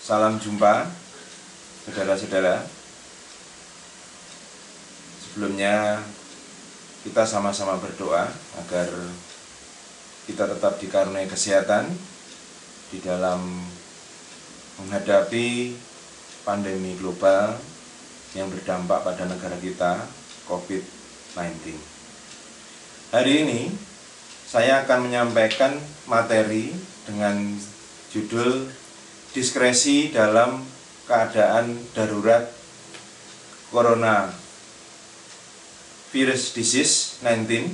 Salam jumpa, saudara-saudara. Sebelumnya kita sama-sama berdoa agar kita tetap dikaruniai kesehatan di dalam menghadapi pandemi global yang berdampak pada negara kita, COVID-19. Hari ini saya akan menyampaikan materi dengan judul diskresi dalam keadaan darurat coronavirus disease 19,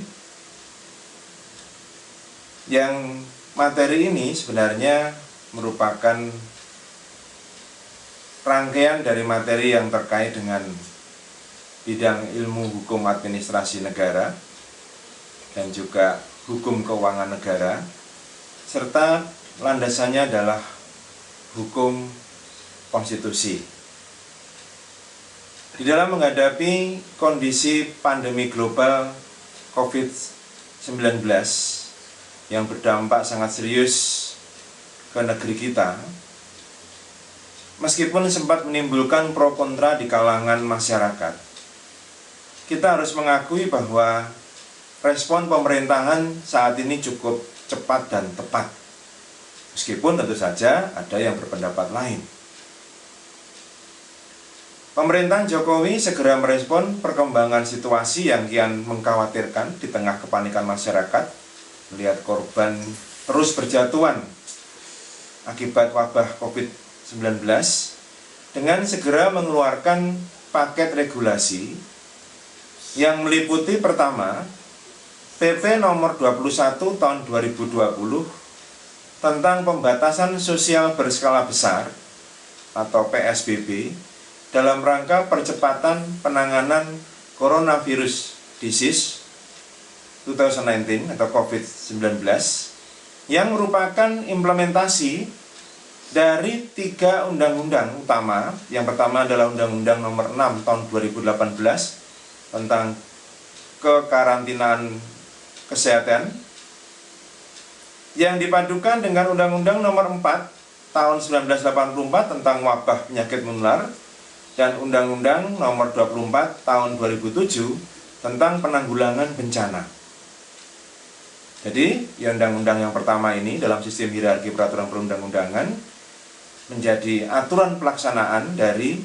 yang materi ini sebenarnya merupakan rangkaian dari materi yang terkait dengan bidang ilmu hukum administrasi negara dan juga hukum keuangan negara, serta landasannya adalah hukum konstitusi. Di dalam menghadapi kondisi pandemi global COVID-19 yang berdampak sangat serius ke negeri kita, meskipun sempat menimbulkan pro kontra di kalangan masyarakat, kita harus mengakui bahwa respon pemerintahan saat ini cukup cepat dan tepat. Meskipun tentu saja ada yang berpendapat lain. Pemerintahan Jokowi segera merespon perkembangan situasi yang kian mengkhawatirkan di tengah kepanikan masyarakat, melihat korban terus berjatuhan akibat wabah COVID-19, dengan segera mengeluarkan paket regulasi yang meliputi pertama, PP nomor 21 tahun 2020 tentang pembatasan sosial berskala besar atau PSBB dalam rangka percepatan penanganan coronavirus disease 2019 atau COVID-19, yang merupakan implementasi dari 3 undang-undang utama. Yang pertama adalah Undang-Undang nomor 6 tahun 2018 tentang kekarantinaan kesehatan, yang dipadukan dengan Undang-Undang nomor 4 tahun 1984 tentang wabah penyakit menular, dan Undang-Undang nomor 24 tahun 2007 tentang penanggulangan bencana. Jadi, Undang-Undang yang pertama ini dalam sistem hierarki peraturan perundang-undangan menjadi aturan pelaksanaan dari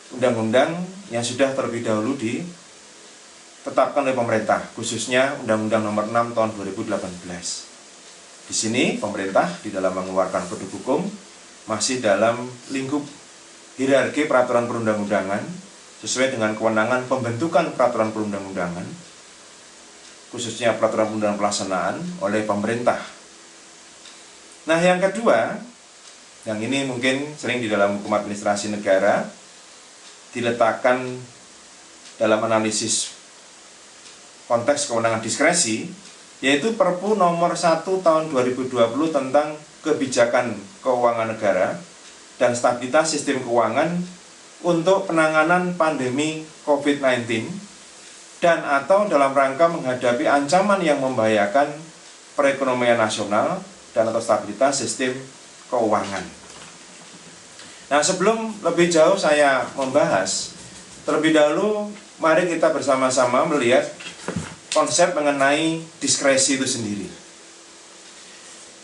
undang-undang yang sudah terlebih dahulu ditetapkan oleh pemerintah, khususnya Undang-Undang nomor 6 tahun 2018. Di sini pemerintah di dalam mengeluarkan produk hukum masih dalam lingkup hierarki peraturan perundang-undangan sesuai dengan kewenangan pembentukan peraturan perundang-undangan, khususnya peraturan perundang pelaksanaan oleh pemerintah. Nah, yang kedua, yang ini mungkin sering di dalam hukum administrasi negara diletakkan dalam analisis konteks kewenangan diskresi, yaitu Perpu nomor 1 tahun 2020 tentang kebijakan keuangan negara dan stabilitas sistem keuangan untuk penanganan pandemi COVID-19 dan atau dalam rangka menghadapi ancaman yang membahayakan perekonomian nasional dan atau stabilitas sistem keuangan. Nah, sebelum lebih jauh saya membahas, terlebih dahulu mari kita bersama-sama melihat konsep mengenai diskresi itu sendiri.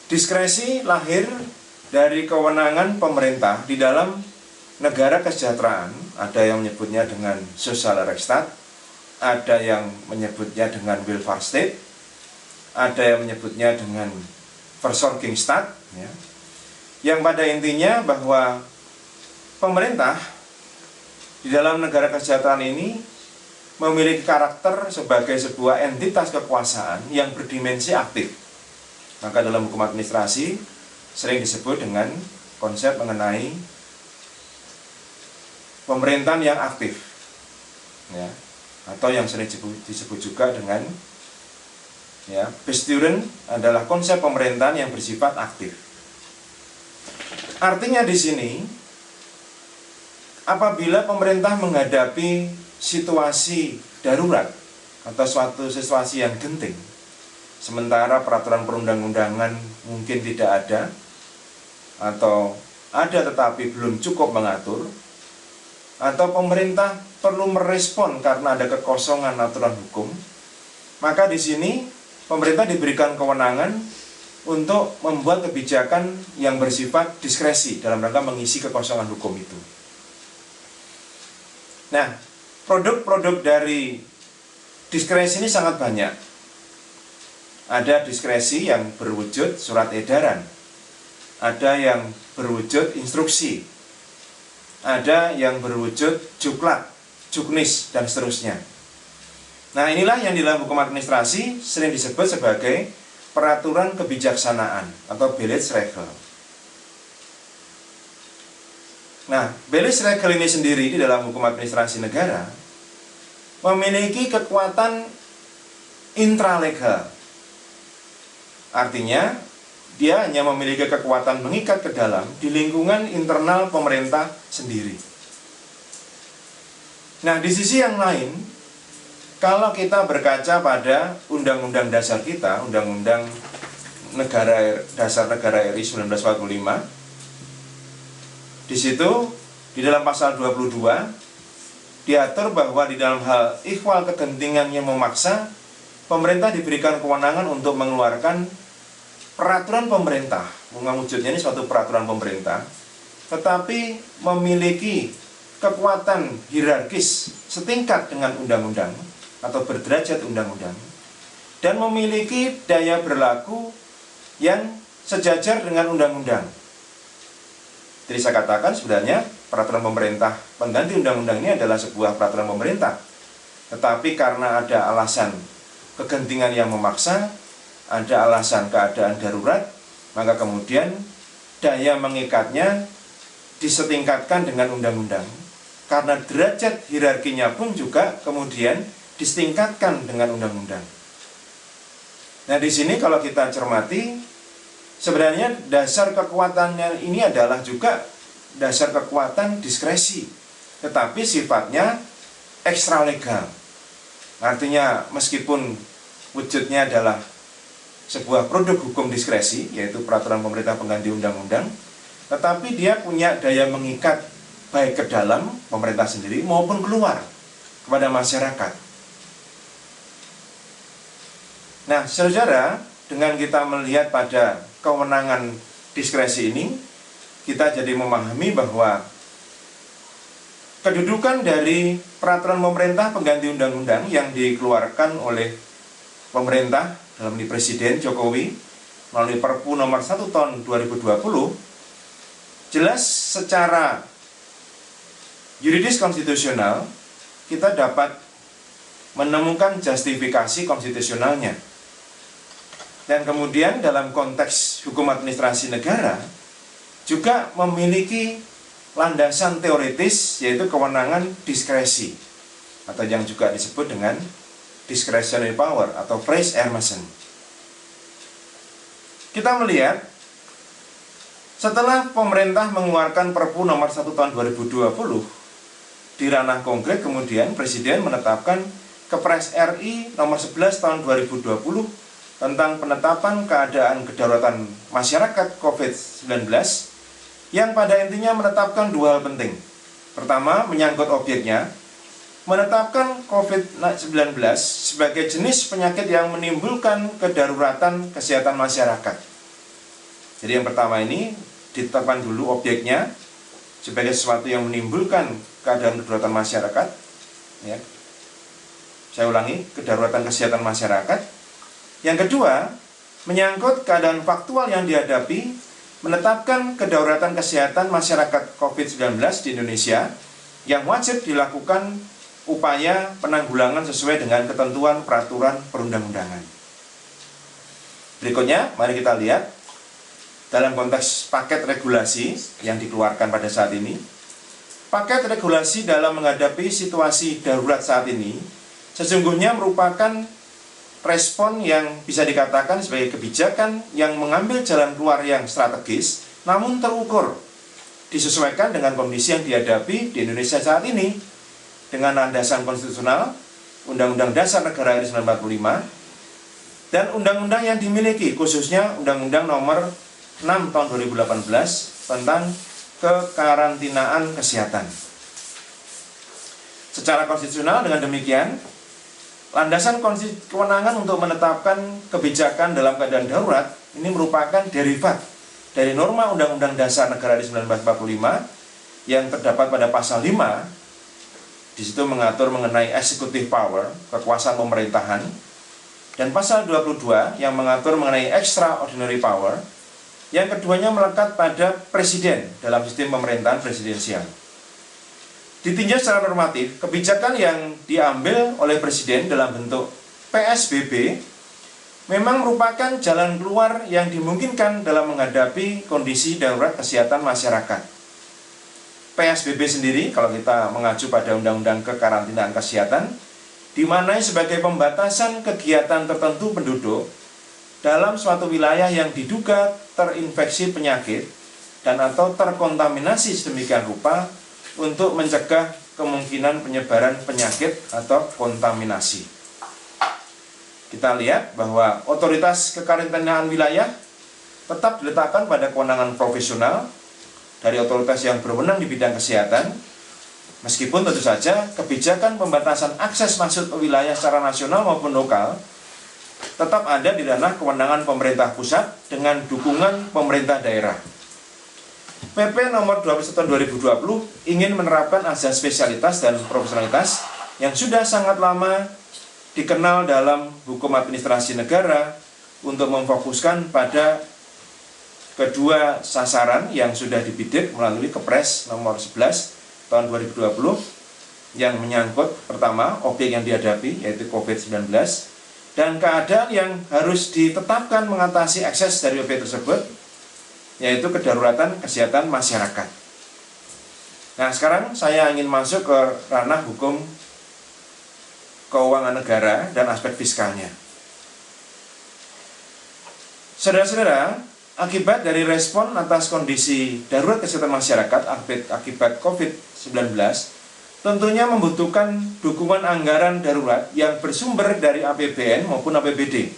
Diskresi lahir dari kewenangan pemerintah di dalam negara kesejahteraan. Ada yang menyebutnya dengan social rechtsstaat, ada yang menyebutnya dengan welfare state, ada yang menyebutnya dengan Versorgungsstaat, ya. Yang pada intinya bahwa pemerintah di dalam negara kesejahteraan ini memiliki karakter sebagai sebuah entitas kekuasaan yang berdimensi aktif. Maka dalam hukum administrasi sering disebut dengan konsep mengenai pemerintahan yang aktif, ya, atau yang sering disebut juga dengan Besturen adalah konsep pemerintahan yang bersifat aktif. Artinya di sini, apabila pemerintah menghadapi situasi darurat atau suatu situasi yang genting, sementara peraturan perundang-undangan mungkin tidak ada, atau ada tetapi belum cukup mengatur, atau pemerintah perlu merespon karena ada kekosongan aturan hukum, maka di sini pemerintah diberikan kewenangan untuk membuat kebijakan yang bersifat diskresi dalam rangka mengisi kekosongan hukum itu. Nah, produk-produk dari diskresi ini sangat banyak. Ada diskresi yang berwujud surat edaran, ada yang berwujud instruksi, ada yang berwujud juklak, juknis, dan seterusnya. Nah, inilah yang di dalam hukum administrasi sering disebut sebagai peraturan kebijaksanaan atau Belegsregel. Nah, Belegsregel ini sendiri di dalam hukum administrasi negara memiliki kekuatan intralegal. Artinya, dia hanya memiliki kekuatan mengikat ke dalam di lingkungan internal pemerintah sendiri. Nah, di sisi yang lain, kalau kita berkaca pada Undang-Undang Dasar kita, Undang-Undang Dasar Negara RI 1945, di situ, di dalam pasal 22, diatur bahwa di dalam hal ikhwal kegentingan yang memaksa, pemerintah diberikan kewenangan untuk mengeluarkan peraturan pemerintah. Wujudnya ini suatu peraturan pemerintah, tetapi memiliki kekuatan hierarkis setingkat dengan undang-undang atau berderajat undang-undang, dan memiliki daya berlaku yang sejajar dengan undang-undang. Jadi saya katakan sebenarnya peraturan pemerintah pengganti undang-undang ini adalah sebuah peraturan pemerintah, tetapi karena ada alasan kegentingan yang memaksa, ada alasan keadaan darurat, maka kemudian daya mengikatnya disetingkatkan dengan undang-undang. Karena derajat hierarkinya pun juga kemudian disetingkatkan dengan undang-undang. Nah, di sini kalau kita cermati, sebenarnya dasar kekuatannya ini adalah juga dasar kekuatan diskresi, tetapi sifatnya ekstralegal. Artinya meskipun wujudnya adalah sebuah produk hukum diskresi, yaitu peraturan pemerintah pengganti undang-undang, tetapi dia punya daya mengikat baik ke dalam pemerintah sendiri maupun keluar kepada masyarakat. Nah, saudara, dengan kita melihat pada kewenangan diskresi ini, kita jadi memahami bahwa kedudukan dari peraturan pemerintah pengganti undang-undang yang dikeluarkan oleh pemerintah, dalam ini Presiden Jokowi, melalui Perpu nomor 1 tahun 2020, jelas secara yuridis konstitusional, kita dapat menemukan justifikasi konstitusionalnya. Dan kemudian dalam konteks hukum administrasi negara, juga memiliki landasan teoritis, yaitu kewenangan diskresi, atau yang juga disebut dengan discretionary power atau Freys Ermessen. Kita melihat setelah pemerintah mengeluarkan Perpu nomor 1 tahun 2020, di ranah konkret kemudian Presiden menetapkan Kepres RI nomor 11 tahun 2020 tentang penetapan keadaan kedaruratan masyarakat COVID-19 yang pada intinya menetapkan dua hal penting. Pertama, menyangkut objeknya, menetapkan COVID-19 sebagai jenis penyakit yang menimbulkan kedaruratan kesehatan masyarakat. Jadi yang pertama ini ditetapkan dulu objeknya sebagai sesuatu yang menimbulkan keadaan kedaruratan masyarakat. Ya. Saya ulangi, kedaruratan kesehatan masyarakat. Yang kedua, menyangkut keadaan faktual yang dihadapi, menetapkan kedaruratan kesehatan masyarakat COVID-19 di Indonesia yang wajib dilakukan upaya penanggulangan sesuai dengan ketentuan peraturan perundang-undangan. Berikutnya, mari kita lihat dalam konteks paket regulasi yang dikeluarkan pada saat ini. Paket regulasi dalam menghadapi situasi darurat saat ini sesungguhnya merupakan respon yang bisa dikatakan sebagai kebijakan yang mengambil jalan keluar yang strategis, namun terukur, disesuaikan dengan kondisi yang dihadapi di Indonesia saat ini, dengan landasan konstitusional, Undang-Undang Dasar Negara RI 1945, dan undang-undang yang dimiliki, khususnya Undang-Undang nomor 6 tahun 2018 tentang kekarantinaan kesehatan. Secara konstitusional dengan demikian, landasan kewenangan untuk menetapkan kebijakan dalam keadaan darurat ini merupakan derivat dari norma Undang-Undang Dasar Negara di 1945 yang terdapat pada pasal 5. Di situ mengatur mengenai executive power, kekuasaan pemerintahan, dan pasal 22 yang mengatur mengenai extraordinary power. Yang keduanya melekat pada presiden dalam sistem pemerintahan presidensial. Ditinjau secara normatif, kebijakan yang diambil oleh presiden dalam bentuk PSBB memang merupakan jalan keluar yang dimungkinkan dalam menghadapi kondisi darurat kesehatan masyarakat. PSBB sendiri, kalau kita mengacu pada Undang-Undang Kekarantinaan Kesehatan, dimaknai sebagai pembatasan kegiatan tertentu penduduk dalam suatu wilayah yang diduga terinfeksi penyakit dan atau terkontaminasi sedemikian rupa untuk mencegah kemungkinan penyebaran penyakit atau kontaminasi. Kita lihat bahwa otoritas kekarantinaan wilayah tetap diletakkan pada kewenangan profesional dari otoritas yang berwenang di bidang kesehatan, meskipun tentu saja kebijakan pembatasan akses masuk ke wilayah secara nasional maupun lokal tetap ada di ranah kewenangan pemerintah pusat dengan dukungan pemerintah daerah. PP nomor 21 tahun 2020 ingin menerapkan azas spesialitas dan profesionalitas yang sudah sangat lama dikenal dalam hukum administrasi negara untuk memfokuskan pada kedua sasaran yang sudah dibidik melalui Kepres nomor 11 tahun 2020 yang menyangkut pertama objek yang dihadapi yaitu COVID-19 dan keadaan yang harus ditetapkan mengatasi ekses dari objek tersebut yaitu kedaruratan kesehatan masyarakat. Nah, sekarang saya ingin masuk ke ranah hukum keuangan negara dan aspek fiskalnya. Saudara-saudara, akibat dari respon atas kondisi darurat kesehatan masyarakat akibat COVID-19, tentunya membutuhkan dukungan anggaran darurat yang bersumber dari APBN maupun APBD.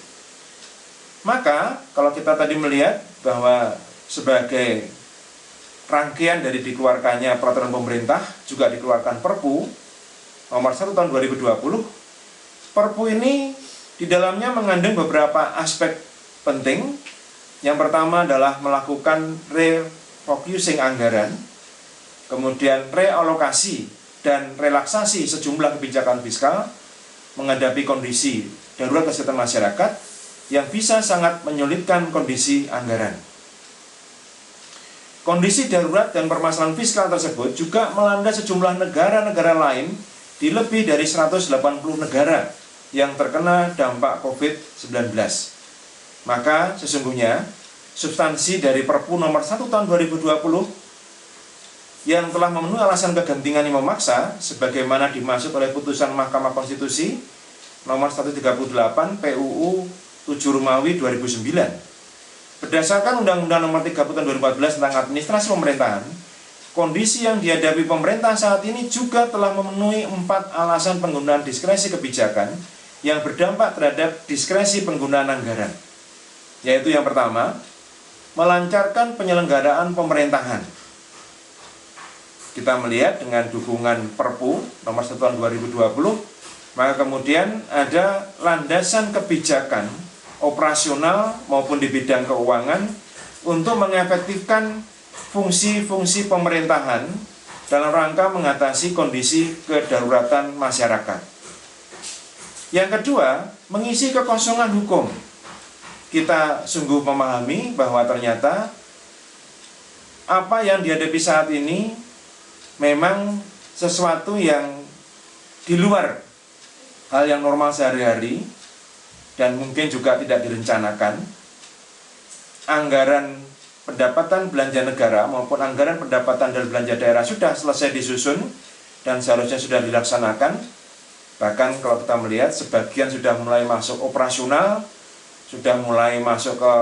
Maka, kalau kita tadi melihat bahwa sebagai rangkaian dari dikeluarkannya peraturan pemerintah, juga dikeluarkan Perpu nomor 1 tahun 2020, Perpu ini di dalamnya mengandung beberapa aspek penting. Yang pertama adalah melakukan refocusing anggaran, kemudian realokasi dan relaksasi sejumlah kebijakan fiskal menghadapi kondisi darurat kesehatan masyarakat yang bisa sangat menyulitkan kondisi anggaran. Kondisi darurat dan permasalahan fiskal tersebut juga melanda sejumlah negara-negara lain di lebih dari 180 negara yang terkena dampak COVID-19. Maka sesungguhnya substansi dari Perpu nomor 1 tahun 2020 yang telah memenuhi alasan kegentingan yang memaksa sebagaimana dimaksud oleh putusan Mahkamah Konstitusi nomor 138 PUU 7 Romawi 2009. Berdasarkan Undang-Undang nomor 30 tahun 2014 tentang administrasi pemerintahan, kondisi yang dihadapi pemerintah saat ini juga telah memenuhi 4 alasan penggunaan diskresi kebijakan yang berdampak terhadap diskresi penggunaan anggaran. Yaitu yang pertama, melancarkan penyelenggaraan pemerintahan. Kita melihat dengan dukungan Perpu nomor 1 tahun 2020, maka kemudian ada landasan kebijakan operasional maupun di bidang keuangan untuk mengefektifkan fungsi-fungsi pemerintahan dalam rangka mengatasi kondisi kedaruratan masyarakat. Yang kedua, mengisi kekosongan hukum. Kita sungguh memahami bahwa ternyata apa yang dihadapi saat ini memang sesuatu yang di luar hal yang normal sehari-hari dan mungkin juga tidak direncanakan. Anggaran pendapatan belanja negara maupun anggaran pendapatan dan belanja daerah sudah selesai disusun dan seharusnya sudah dilaksanakan. Bahkan kalau kita melihat sebagian sudah mulai masuk operasional, sudah mulai masuk ke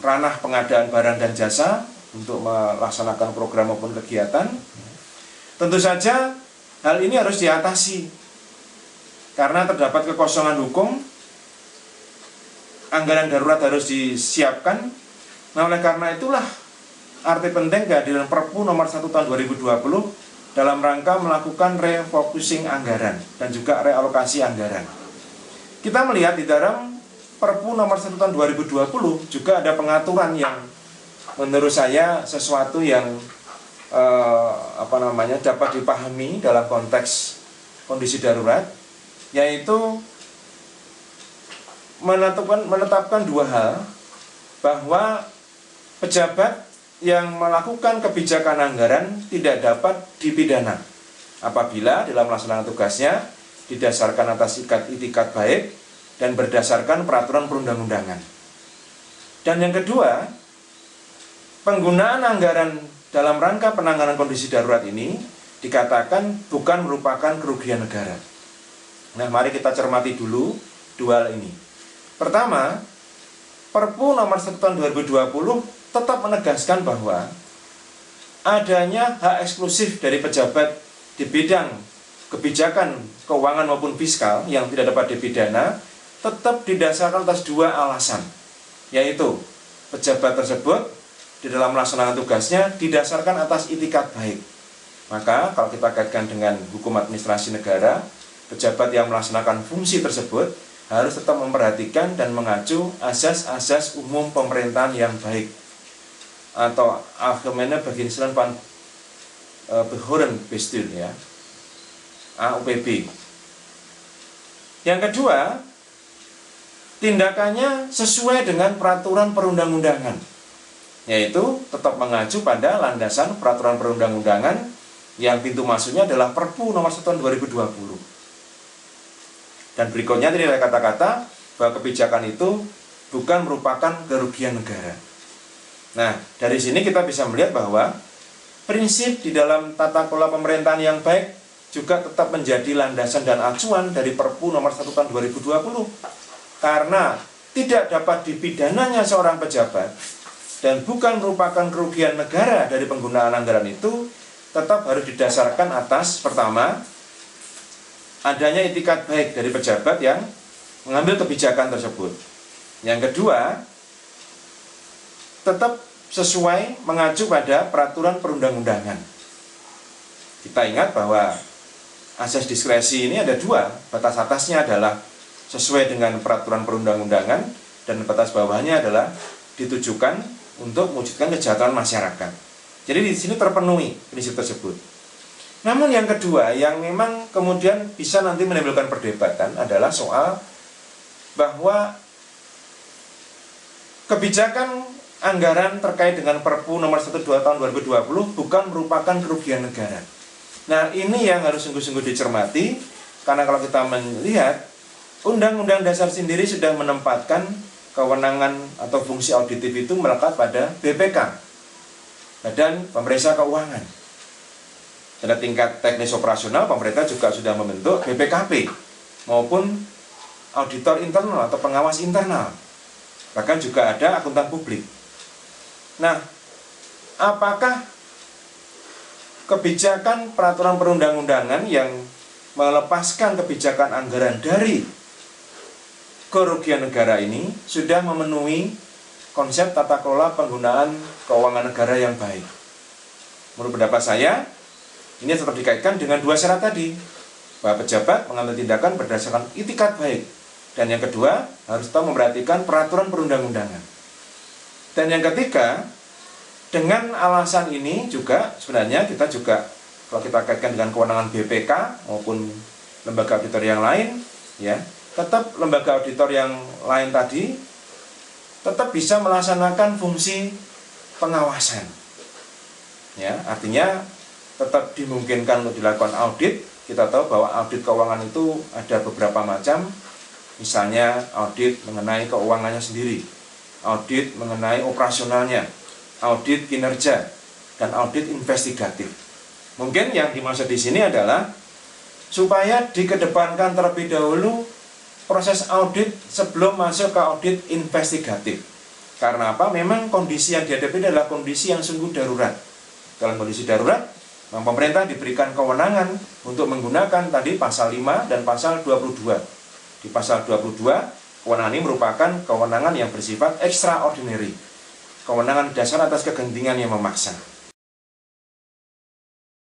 ranah pengadaan barang dan jasa untuk melaksanakan program maupun kegiatan. Tentu saja hal ini harus diatasi karena terdapat kekosongan hukum, anggaran darurat harus disiapkan. Nah, oleh karena itulah arti penting kehadiran Perpu nomor 1 tahun 2020 dalam rangka melakukan refocusing anggaran dan juga realokasi anggaran. Kita melihat di dalam Perpu nomor 1 tahun 2020 juga ada pengaturan yang menurut saya sesuatu yang dapat dipahami dalam konteks kondisi darurat, yaitu menetapkan dua hal, bahwa pejabat yang melakukan kebijakan anggaran tidak dapat dipidana apabila dalam melaksanakan tugasnya didasarkan atas itikat baik dan berdasarkan peraturan perundang-undangan. Dan yang kedua, penggunaan anggaran dalam rangka penanganan kondisi darurat ini dikatakan bukan merupakan kerugian negara. Nah, mari kita cermati dulu dua hal ini. Pertama, Perpu nomor 1 tahun 2020 tetap menegaskan bahwa adanya hak eksklusif dari pejabat di bidang kebijakan keuangan maupun fiskal yang tidak dapat dipidana tetap didasarkan atas dua alasan, yaitu pejabat tersebut di dalam melaksanakan tugasnya didasarkan atas itikat baik. Maka kalau kita kaitkan dengan hukum administrasi negara, pejabat yang melaksanakan fungsi tersebut harus tetap memperhatikan dan mengacu asas-asas umum pemerintahan yang baik, atau Allgemeine Beginselen van Behorenbestuur, ya, AUPB. Yang kedua, tindakannya sesuai dengan peraturan perundang-undangan, yaitu tetap mengacu pada landasan peraturan perundang-undangan yang pintu masuknya adalah Perpu nomor 1 tahun 2020. Dan berikutnya tadi ada kata-kata bahwa kebijakan itu bukan merupakan kerugian negara. Nah, dari sini kita bisa melihat bahwa prinsip di dalam tata kelola pemerintahan yang baik juga tetap menjadi landasan dan acuan dari Perpu nomor 1 tahun 2020. Karena tidak dapat dipidananya seorang pejabat dan bukan merupakan kerugian negara dari penggunaan anggaran itu, tetap harus didasarkan atas, pertama, adanya itikat baik dari pejabat yang mengambil kebijakan tersebut. Yang kedua, tetap sesuai mengacu pada peraturan perundang-undangan. Kita ingat bahwa asas diskresi ini ada dua, batas atasnya adalah sesuai dengan peraturan perundang-undangan dan batas bawahnya adalah ditujukan untuk mewujudkan kesejahteraan masyarakat. Jadi di sini terpenuhi prinsip tersebut. Namun yang kedua yang memang kemudian bisa nanti menimbulkan perdebatan adalah soal bahwa kebijakan anggaran terkait dengan Perpu nomor 1 tahun 2020 bukan merupakan kerugian negara. Nah, ini yang harus sungguh-sungguh dicermati, karena kalau kita melihat Undang-Undang Dasar sendiri sudah menempatkan kewenangan atau fungsi auditif itu melekat pada BPK, Badan Pemeriksa Keuangan. Pada tingkat teknis operasional, pemerintah juga sudah membentuk BPKP maupun auditor internal atau pengawas internal. Bahkan juga ada akuntan publik. Nah, apakah kebijakan peraturan perundang-undangan yang melepaskan kebijakan anggaran dari kerugian negara ini sudah memenuhi konsep tata kelola penggunaan keuangan negara yang baik? Menurut pendapat saya, ini tetap dikaitkan dengan dua syarat tadi, bahwa pejabat mengambil tindakan berdasarkan itikat baik, dan yang kedua harus tahu memperhatikan peraturan perundang-undangan. Dan yang ketiga, dengan alasan ini juga sebenarnya kita juga, kalau kita kaitkan dengan kewenangan BPK maupun lembaga auditor yang lain, ya, tetap lembaga auditor yang lain tadi tetap bisa melaksanakan fungsi pengawasan, ya, artinya tetap dimungkinkan untuk dilakukan audit. Kita tahu bahwa audit keuangan itu ada beberapa macam, misalnya audit mengenai keuangannya sendiri, audit mengenai operasionalnya, audit kinerja, dan audit investigatif. Mungkin yang dimaksud di sini adalah supaya dikedepankan terlebih dahulu proses audit sebelum masuk ke audit investigatif. Karena apa? Memang kondisi yang dihadapi adalah kondisi yang sungguh darurat. Dalam kondisi darurat, pemerintah diberikan kewenangan untuk menggunakan tadi pasal 5 dan pasal 22. Di pasal 22, kewenangan ini merupakan kewenangan yang bersifat extraordinary. kewenangan dasar atas kegentingan yang memaksa.